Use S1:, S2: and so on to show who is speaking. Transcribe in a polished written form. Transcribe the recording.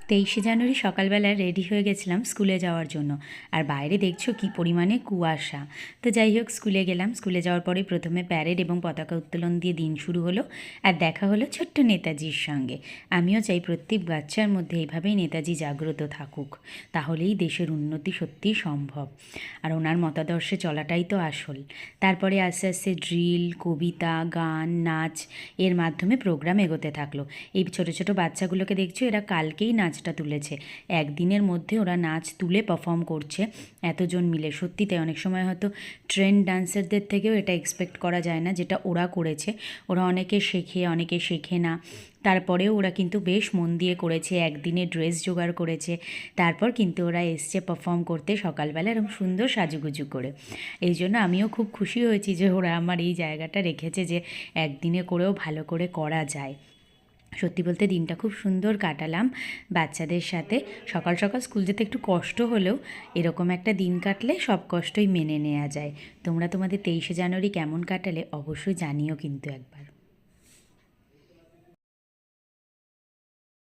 S1: 23শে জানুয়ারি সকালবেলা রেডি হয়ে গেছিলাম স্কুলে যাওয়ার জন্য। আর বাইরে দেখছো কী পরিমাণে কুয়াশা। তো যাই হোক, স্কুলে গেলাম। স্কুলে যাওয়ার পরে প্রথমে প্যারেড এবং পতাকা উত্তোলন দিয়ে দিন শুরু হলো। আর দেখা হলো ছোট্ট নেতাজির সঙ্গে। আমিও চাই প্রত্যেক বাচ্চার মধ্যে এইভাবেই নেতাজি জাগ্রত থাকুক, তাহলেই দেশের উন্নতি সত্যিই সম্ভব। আর ওনার মতাদর্শে চলাটাই তো আসল। তারপরে আস্তে আস্তে ড্রিল, কবিতা, গান, নাচ এর মাধ্যমে প্রোগ্রাম এগোতে থাকলো। এই ছোটো ছোটো বাচ্চাগুলোকে দেখছো, এরা কালকেই নাচটা তুলেছে। একদিনের মধ্যে ওরা নাচ তুলে পারফর্ম করছে এতজন মিলে। সত্যিতে অনেক সময় হয়তো ট্রেন্ড ডান্সারদের থেকেও এটা এক্সপেক্ট করা যায় না, যেটা ওরা করেছে। ওরা অনেকে শেখে, অনেকে শেখে না। তারপরেও ওরা কিন্তু বেশ মন দিয়ে করেছে, একদিনে ড্রেস জোগাড় করেছে। তারপর কিন্তু ওরা এসছে পারফর্ম করতে সকালবেলা এরকম সুন্দর সাজুগুজু করে। এই জন্য আমিও খুব খুশি হয়েছি যে ওরা আমার এই জায়গাটা রেখেছে, যে একদিনে করেও ভালো করে করা যায়। সত্যি বলতে দিনটা খুব সুন্দর কাটালাম বাচ্চাদের সাথে। সকাল সকাল স্কুল যেতে একটু কষ্ট হলেও এরকম একটা দিন কাটলে সব কষ্টই মেনে নেওয়া যায়। তোমরা তোমাদের 23শে জানুয়ারি কেমন কাটালে অবশ্যই জানিও কিন্তু একবার।